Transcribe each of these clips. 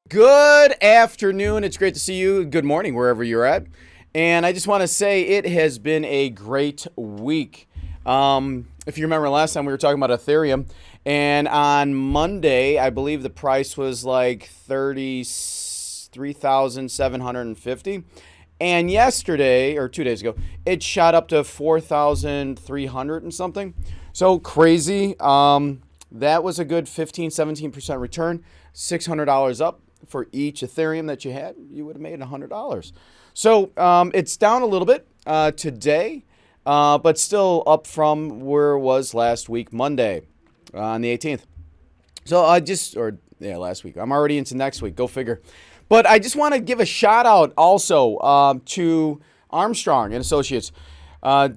Good afternoon. It's great to see you. Good morning, wherever you're at. And I just want to say it has been a great week. If you remember last time we were talking about Ethereum, and on Monday, I believe the price was like 33,750. And yesterday, or 2 days ago, it shot up to 4,300 and something. So crazy. That was a good 17% return, $600 up for each Ethereum that you had. You would have made $100. So it's down a little bit today, but still up from where it was last week, Monday, on the 18th. So last week. I'm already into next week. Go figure. But I just want to give a shout out also to Armstrong and Associates.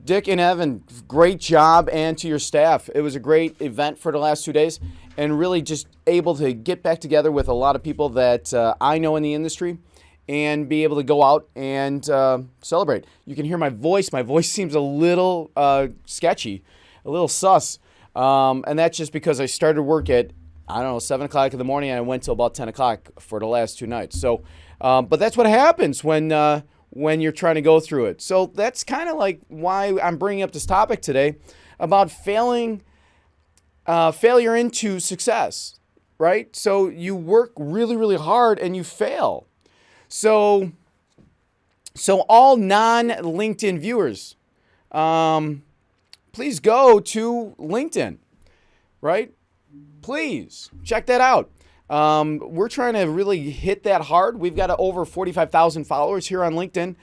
Dick and Evan, great job, and to your staff. It was a great event for the last 2 days, and really just able to get back together with a lot of people that I know in the industry and be able to go out and celebrate. You can hear my voice. My voice seems a little sketchy, a little sus, and that's just because I started work at, 7 o'clock in the morning, and I went till about 10 o'clock for the last 2 nights. So, but that's what happens when you're trying to go through it. So that's kind of like why I'm bringing up this topic today about failure into success, right? So you work really, really hard and you fail. So all non-LinkedIn viewers, please go to LinkedIn, right? Please check that out. We're trying to really hit that hard. We've got over 45,000 followers here on LinkedIn,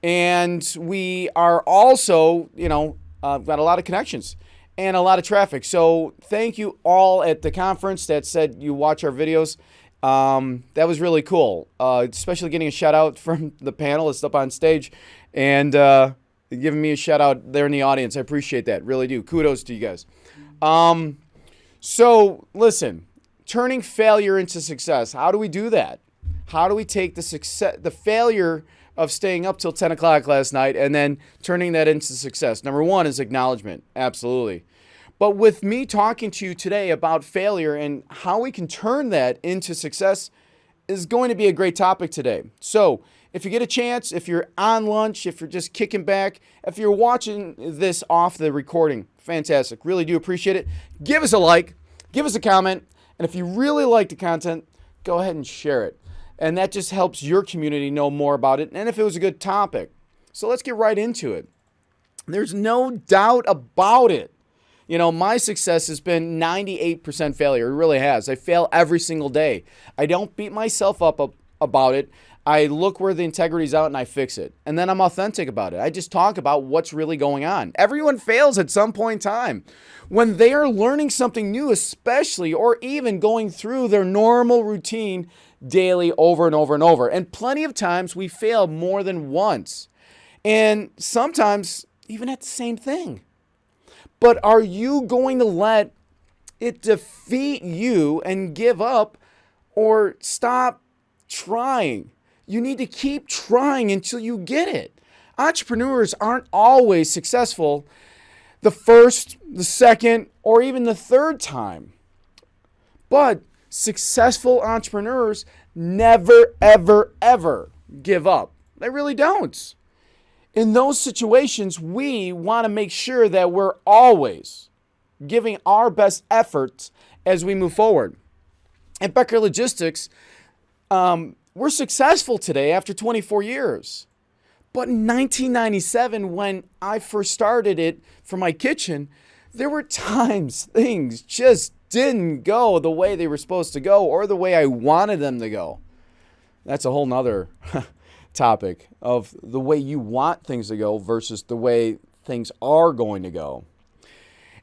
and we are also, got a lot of connections and a lot of traffic. So thank you all at the conference that said you watch our videos. That was really cool, especially getting a shout out from the panelists up on stage and giving me a shout out there in the audience. I appreciate that. Really do. Kudos to you guys. So listen. Turning failure into success. How do we do that? How do we take the failure of staying up till 10 o'clock last night and then turning that into success? Number one is acknowledgement. Absolutely. But with me talking to you today about failure and how we can turn that into success is going to be a great topic today. So if you get a chance, if you're on lunch, if you're just kicking back, if you're watching this off the recording, fantastic. Really do appreciate it. Give us a like, give us a comment. And if you really like the content, go ahead and share it. And that just helps your community know more about it and if it was a good topic. So let's get right into it. There's no doubt about it. My success has been 98% failure. It really has. I fail every single day. I don't beat myself up about it. I look where the integrity's out and I fix it. And then I'm authentic about it. I just talk about what's really going on. Everyone fails at some point in time. When they are learning something new, especially, or even going through their normal routine daily over and over and over. And plenty of times we fail more than once. And sometimes even at the same thing. But are you going to let it defeat you and give up or stop trying? You need to keep trying until you get it. Entrepreneurs aren't always successful the first, the second, or even the third time. But successful entrepreneurs never, ever, ever give up. They really don't. In those situations, we want to make sure that we're always giving our best efforts as we move forward. At Becker Logistics, we're successful today after 24 years. But in 1997, when I first started it from my kitchen, there were times things just didn't go the way they were supposed to go or the way I wanted them to go. That's a whole nother topic of the way you want things to go versus the way things are going to go.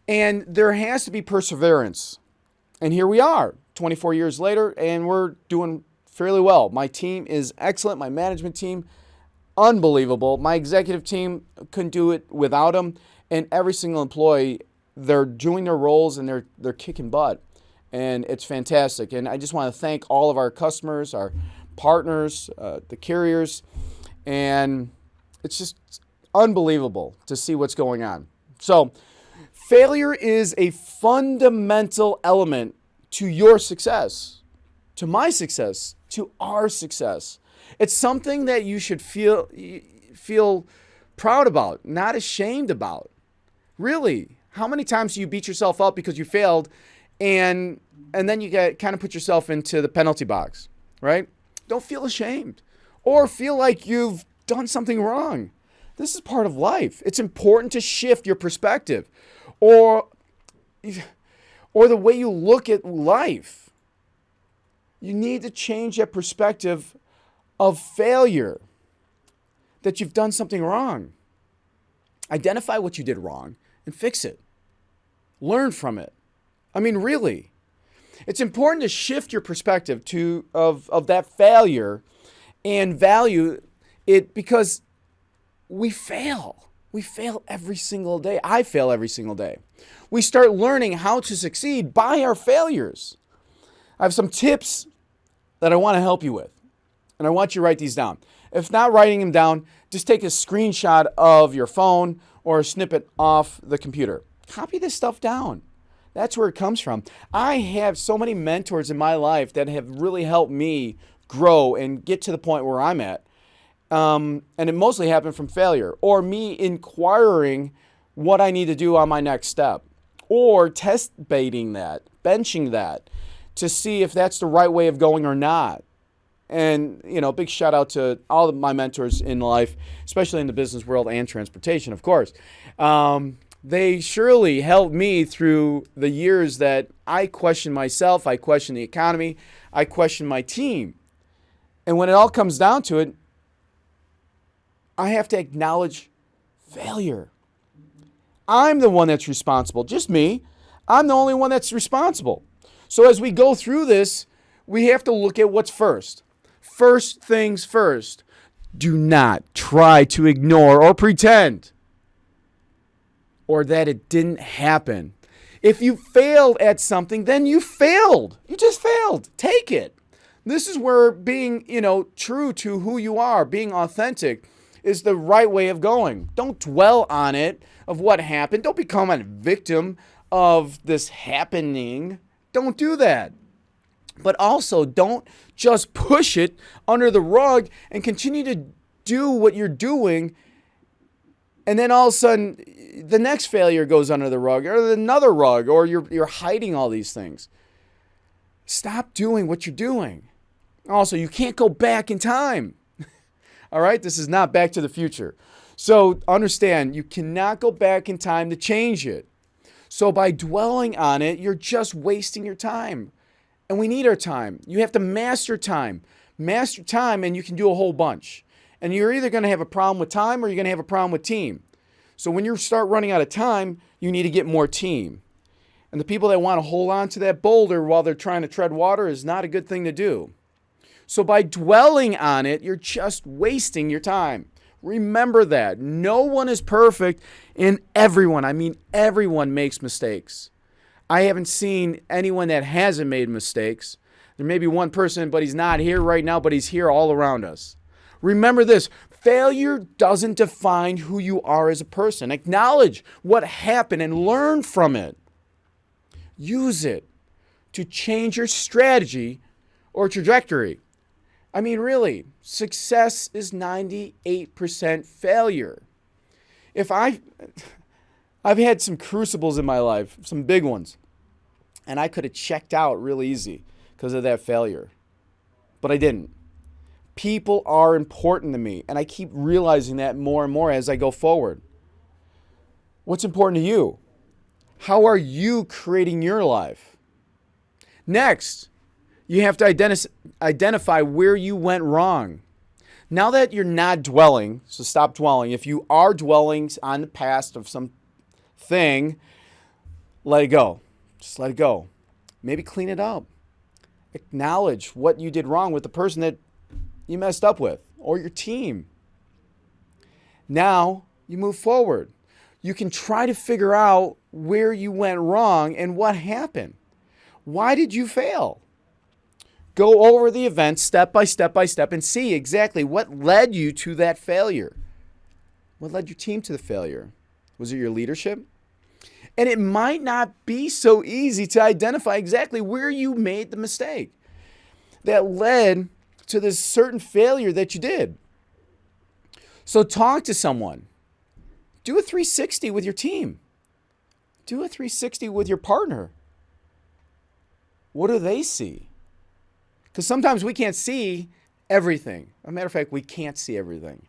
And there has to be perseverance. And here we are, 24 years later, and we're doing fairly well. My team is excellent. My management team, unbelievable. My executive team couldn't do it without them. And every single employee, they're doing their roles and they're kicking butt. And it's fantastic. And I just want to thank all of our customers, our partners, the carriers. And it's just unbelievable to see what's going on. So Failure is a fundamental element to your success, to my success, to our success. It's something that you should feel proud about, not ashamed about. Really, how many times do you beat yourself up because you failed, and then you kind of put yourself into the penalty box, right? Don't feel ashamed or feel like you've done something wrong. This is part of life. It's important to shift your perspective or the way you look at life. You need to change that perspective of failure, that you've done something wrong. Identify what you did wrong and fix it. Learn from it. I mean, really. It's important to shift your perspective of that failure and value it, because we fail. We fail every single day. I fail every single day. We start learning how to succeed by our failures. I have some tips that I want to help you with, and I want you to write these down. If not writing them down, just take a screenshot of your phone or a snippet off the computer. Copy this stuff down. That's where it comes from. I have so many mentors in my life that have really helped me grow and get to the point where I'm at. And it mostly happened from failure, or me inquiring what I need to do on my next step, or test baiting that, benching that to see if that's the right way of going or not. And, big shout out to all of my mentors in life, especially in the business world and transportation, of course. They surely helped me through the years that I questioned myself, I questioned the economy, I questioned my team. And when it all comes down to it, I have to acknowledge failure. I'm the one that's responsible, just me. I'm the only one that's responsible. So as we go through this, we have to look at what's first. First things first. Do not try to ignore or pretend or that it didn't happen. If you failed at something, then you failed. You just failed. Take it. This is where being, true to who you are, being authentic, is the right way of going. Don't dwell on it, of what happened. Don't become a victim of this happening. Don't do that. But also, don't just push it under the rug and continue to do what you're doing, and then all of a sudden, the next failure goes under the rug, or another rug, or you're hiding all these things. Stop doing what you're doing. Also, you can't go back in time. All right? This is not Back to the Future. So understand, you cannot go back in time to change it. So by dwelling on it, you're just wasting your time. And we need our time. You have to master time. Master time, and you can do a whole bunch. And you're either going to have a problem with time or you're going to have a problem with team. So when you start running out of time, you need to get more team. And the people that want to hold on to that boulder while they're trying to tread water is not a good thing to do. So by dwelling on it, you're just wasting your time. Remember that. No one is perfect, and everyone makes mistakes. I haven't seen anyone that hasn't made mistakes. There may be one person, but he's not here right now, but he's here all around us. Remember this. Failure doesn't define who you are as a person. Acknowledge what happened and learn from it. Use it to change your strategy or trajectory. I mean, really, success is 98% failure. I've had some crucibles in my life, some big ones, and I could have checked out real easy because of that failure, but I didn't. People are important to me, and I keep realizing that more and more as I go forward. What's important to you? How are you creating your life? Next, you have to identify where you went wrong. Now that you're not dwelling, so stop dwelling. If you are dwelling on the past of something, let it go. Just let it go. Maybe clean it up. Acknowledge what you did wrong with the person that you messed up with or your team. Now you move forward. You can try to figure out where you went wrong and what happened. Why did you fail? Go over the event step by step and see exactly what led you to that failure. What led your team to the failure? Was it your leadership? And it might not be so easy to identify exactly where you made the mistake that led to this certain failure that you did. So talk to someone. Do a 360 with your team. Do a 360 with your partner. What do they see? Because sometimes we can't see everything. As a matter of fact, we can't see everything.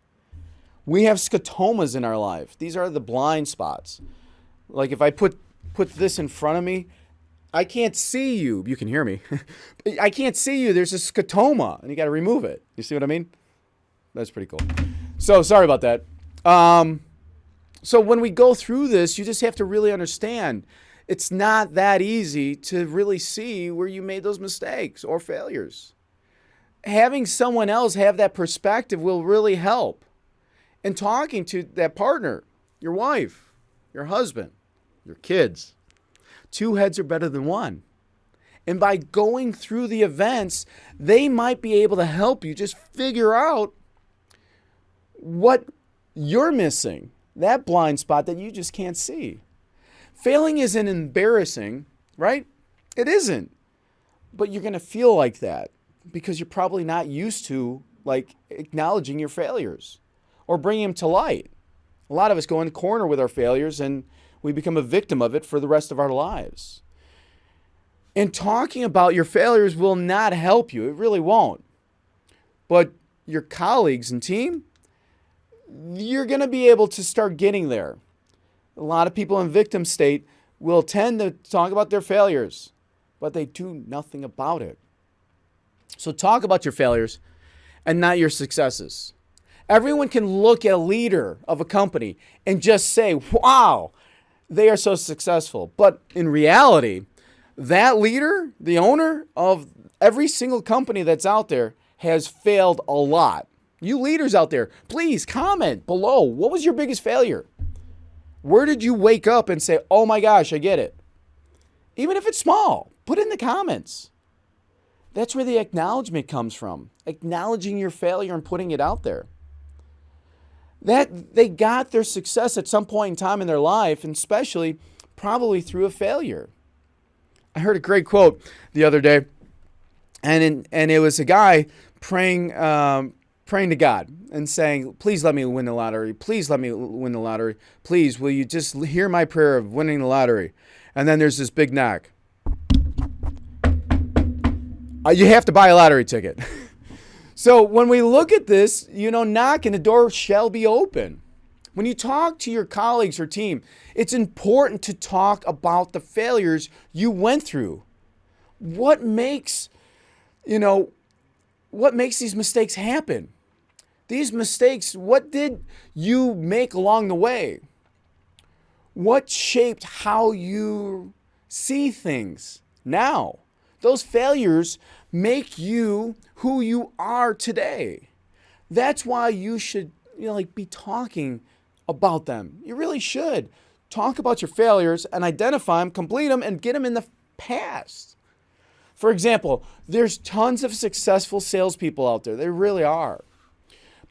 We have scotomas in our life. These are the blind spots. Like if I put this in front of me, I can't see you. You can hear me. I can't see you. There's a scotoma, and you got to remove it. You see what I mean? That's pretty cool. So sorry about that. So when we go through this, you just have to really understand it's not that easy to really see where you made those mistakes or failures. Having someone else have that perspective will really help. And talking to that partner, your wife, your husband, your kids. Two heads are better than one. And by going through the events, they might be able to help you just figure out what you're missing, that blind spot that you just can't see. Failing isn't embarrassing, right? It isn't. But you're going to feel like that because you're probably not used to like acknowledging your failures or bringing them to light. A lot of us go in the corner with our failures and we become a victim of it for the rest of our lives. And talking about your failures will not help you. It really won't. But your colleagues and team, you're going to be able to start getting there. A lot of people in victim state will tend to talk about their failures, but they do nothing about it. So talk about your failures and not your successes. Everyone can look at a leader of a company and just say, wow, they are so successful. But in reality, that leader, the owner of every single company that's out there, has failed a lot. You leaders out there, please comment below. What was your biggest failure? Where did you wake up and say, oh my gosh, I get it? Even if it's small, put it in the comments. That's where the acknowledgement comes from. Acknowledging your failure and putting it out there. That they got their success at some point in time in their life, and especially probably through a failure. I heard a great quote the other day, and it was a guy praying to God and saying, please let me win the lottery. Please let me win the lottery. Please, will you just hear my prayer of winning the lottery? And then there's this big knock. You have to buy a lottery ticket. So when we look at this, knock and the door shall be open. When you talk to your colleagues or team, it's important to talk about the failures you went through. What makes these mistakes happen? These mistakes, what did you make along the way? What shaped how you see things now? Those failures make you who you are today. That's why you should be talking about them. You really should. Talk about your failures and identify them, complete them, and get them in the past. For example, there's tons of successful salespeople out there. There really are.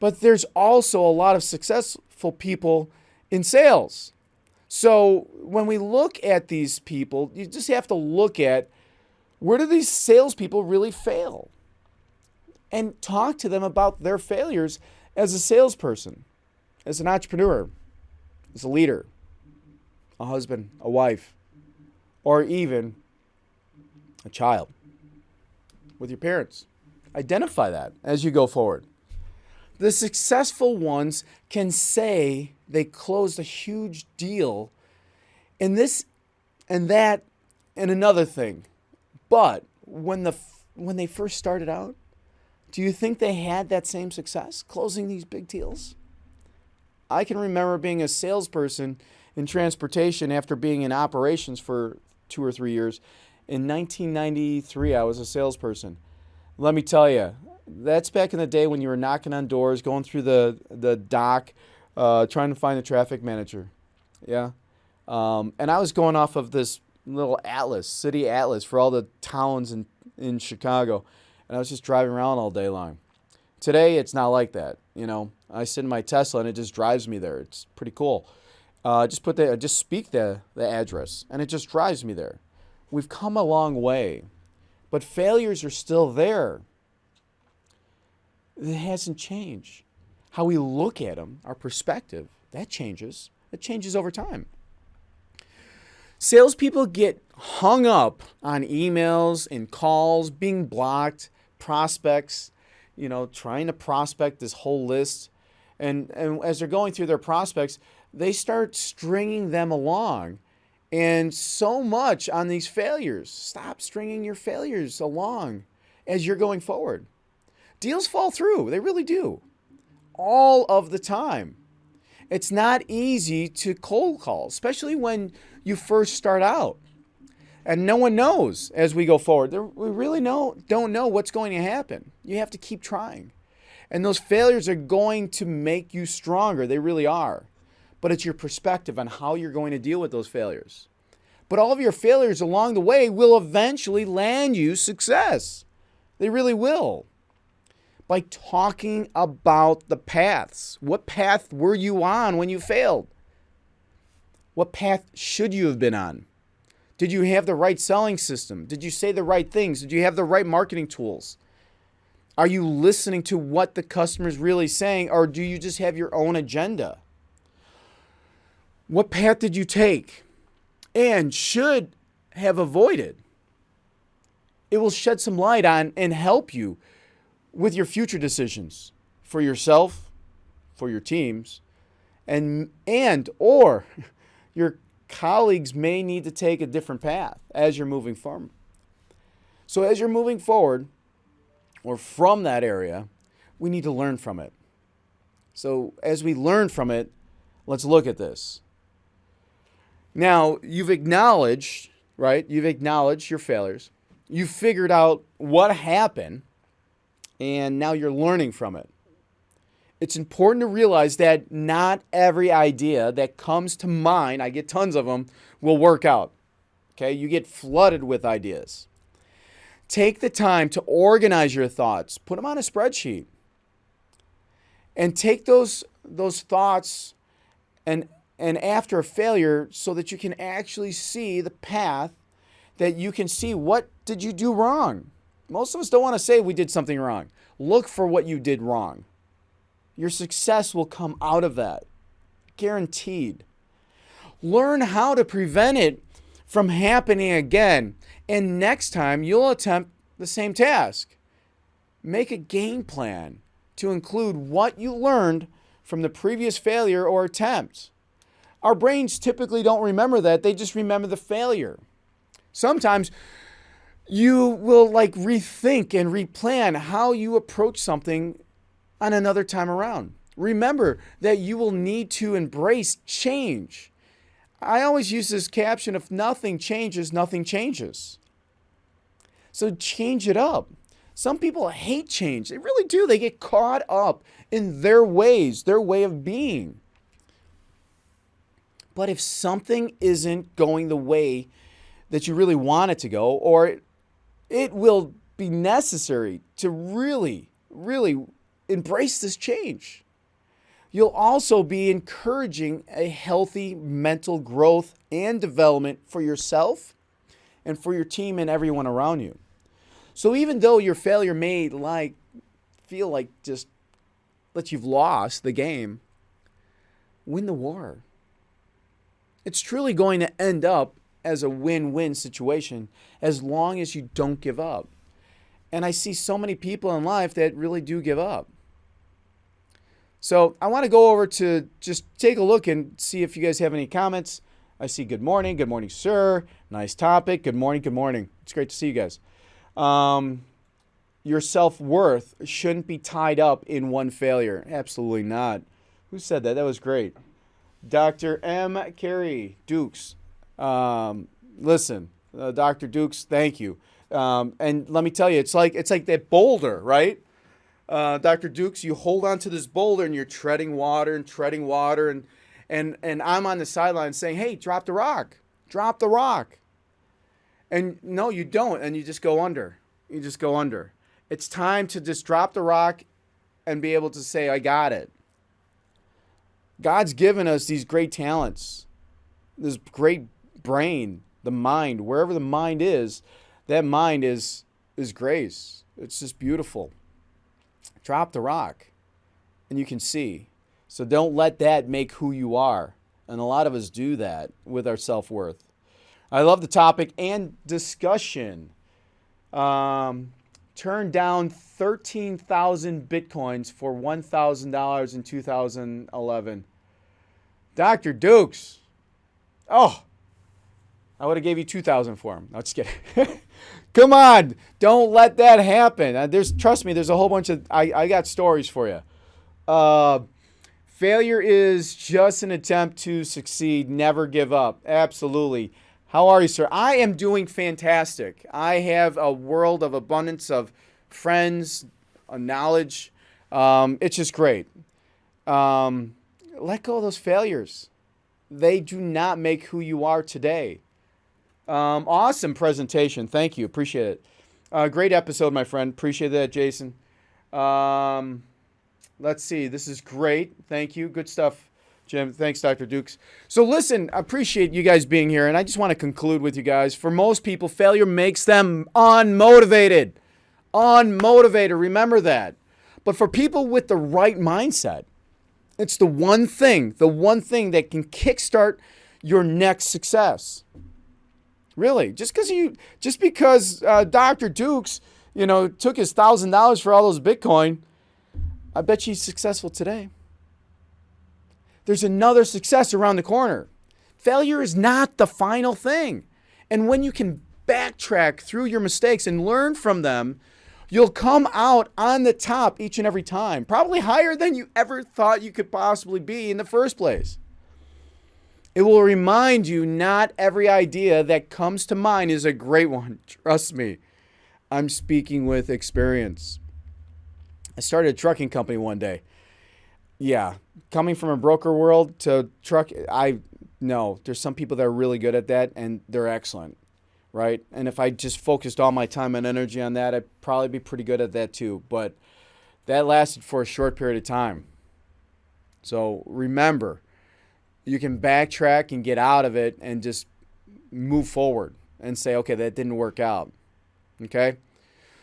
But there's also a lot of successful people in sales. So when we look at these people, you just have to look at where do these salespeople really fail? And talk to them about their failures as a salesperson, as an entrepreneur, as a leader, a husband, a wife, or even a child with your parents. Identify that as you go forward. The successful ones can say they closed a huge deal in this and that and another thing. But when they first started out, do you think they had that same success closing these big deals? I can remember being a salesperson in transportation after being in operations for 2 or 3 years. In 1993, I was a salesperson. Let me tell you, that's back in the day when you were knocking on doors, going through the dock, trying to find the traffic manager. Yeah. And I was going off of this little atlas, city atlas for all the towns in Chicago. And I was just driving around all day long. Today, it's not like that. I sit in my Tesla and it just drives me there. It's pretty cool. Just speak the address, and it just drives me there. We've come a long way, but failures are still there. It hasn't changed. How we look at them, our perspective, that changes. It changes over time. Salespeople get hung up on emails and calls, being blocked, prospects, trying to prospect this whole list. And as they're going through their prospects, they start stringing them along. And so much on these failures. Stop stringing your failures along as you're going forward. Deals fall through. They really do. All of the time. It's not easy to cold call, especially when you first start out. And no one knows as we go forward. We really don't know what's going to happen. You have to keep trying. And those failures are going to make you stronger. They really are. But it's your perspective on how you're going to deal with those failures. But all of your failures along the way will eventually land you success. They really will. By talking about the paths. What path were you on when you failed? What path should you have been on? Did you have the right selling system? Did you say the right things? Did you have the right marketing tools? Are you listening to what the customer's really saying, or do you just have your own agenda? What path did you take and should have avoided? It will shed some light on and help you with your future decisions for yourself, for your teams, and or your colleagues may need to take a different path as you're moving forward. So as you're moving forward or from that area, we need to learn from it. So as we learn from it, let's look at this. Now, you've acknowledged, right? You've acknowledged your failures. You've figured out what happened. And now you're learning from it. It's important to realize that not every idea that comes to mind, I get tons of them, will work out. Okay, you get flooded with ideas. Take the time to organize your thoughts. Put them on a spreadsheet. And take those thoughts and after a failure so that you can actually see the path, that you can see what did you do wrong. Most of us don't want to say we did something wrong. Look for what you did wrong. Your success will come out of that. Guaranteed. Learn how to prevent it from happening again. And next time you'll attempt the same task. Make a game plan to include what you learned from the previous failure or attempt. Our brains typically don't remember that. They just remember the failure. Sometimes you will rethink and replan how you approach something on another time around. Remember that you will need to embrace change. I always use this caption, if nothing changes, nothing changes. So change it up. Some people hate change. They really do. They get caught up in their ways, their way of being. But if something isn't going the way that you really want it to go, or it will be necessary to really, really embrace this change. You'll also be encouraging a healthy mental growth and development for yourself and for your team and everyone around you. So even though your failure may feel like just that you've lost the game, win the war. It's truly going to end up as a win-win situation as long as you don't give up. And I see so many people in life that really do give up. So I want to go over to just take a look and see if you guys have any comments. I see good morning, sir. Nice topic. Good morning. It's great to see you guys. Your self-worth shouldn't be tied up in one failure. Absolutely not. Who said that? That was great. Dr. M. Carey Dukes. Listen, Dr. Dukes, thank you. And let me tell you, it's like that boulder, right? Dr. Dukes, you hold on to this boulder and you're treading water, and I'm on the sideline saying, hey, drop the rock. And no, you don't, and you just go under. It's time to just drop the rock and be able to say, I got it. God's given us these great talents, this great brain, the mind. Wherever the mind is, that mind is grace. It's just beautiful. Drop the rock, and you can see. So don't let that make who you are. And a lot of us do that with our self-worth. I love the topic and discussion. Turned down 13,000 Bitcoins for $1,000 in 2011. Dr. Dukes. Oh, I would have gave you 2,000 for him. No, just kidding. Come on. Don't let that happen. Trust me, there's a whole bunch of, I got stories for you. Failure is just an attempt to succeed. Never give up. Absolutely. How are you, sir? I am doing fantastic. I have a world of abundance of friends, knowledge. It's just great. Let go of those failures. They do not make who you are today. Awesome presentation. Thank you. Appreciate it. Great episode, my friend. Appreciate that, Jason. Let's see. This is great. Thank you. Good stuff, Jim. Thanks, Dr. Dukes. So listen, I appreciate you guys being here, and I just want to conclude with you guys. For most people, failure makes them unmotivated. Unmotivated. Remember that. But for people with the right mindset, it's the one thing that can kickstart your next success. Really, just because Dr. Dukes, took his $1,000 for all those Bitcoin, I bet you he's successful today. There's another success around the corner. Failure is not the final thing. And when you can backtrack through your mistakes and learn from them, you'll come out on the top each and every time, probably higher than you ever thought you could possibly be in the first place. It will remind you not every idea that comes to mind is a great one. Trust me, I'm speaking with experience. I started a trucking company one day. Yeah, coming from a broker world to truck, I know there's some people that are really good at that and they're excellent, right? And if I just focused all my time and energy on that, I'd probably be pretty good at that too. But that lasted for a short period of time. So remember, you can backtrack and get out of it and just move forward and say, okay, that didn't work out. Okay?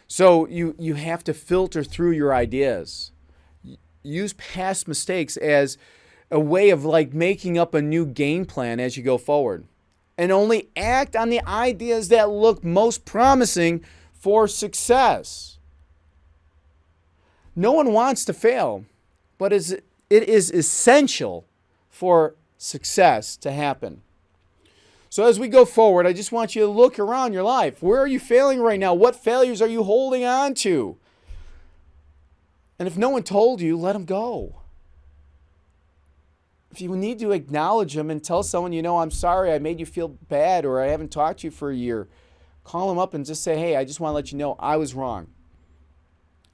So you have to filter through your ideas. Use past mistakes as a way of like making up a new game plan as you go forward. And only act on the ideas that look most promising for success. No one wants to fail, but it is essential for success to happen. So as we go forward, I just want you to look around your life. Where are you failing right now? What failures are you holding on to? And if no one told you, let them go. If you need to acknowledge them and tell someone, I'm sorry, I made you feel bad, or I haven't talked to you for a year, call them up and just say, hey, I just want to let you know I was wrong.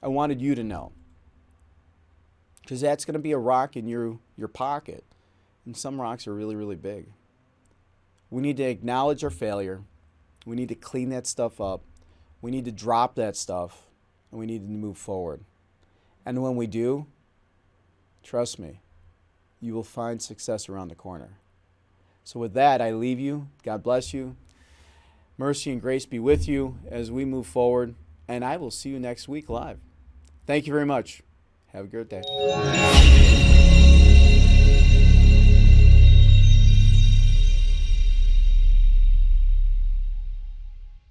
I wanted you to know. Because that's going to be a rock in your pocket. And some rocks are really, really big. We need to acknowledge our failure. We need to clean that stuff up. We need to drop that stuff. And we need to move forward. And when we do, trust me, you will find success around the corner. So with that, I leave you. God bless you. Mercy and grace be with you as we move forward. And I will see you next week live. Thank you very much. Have a great day.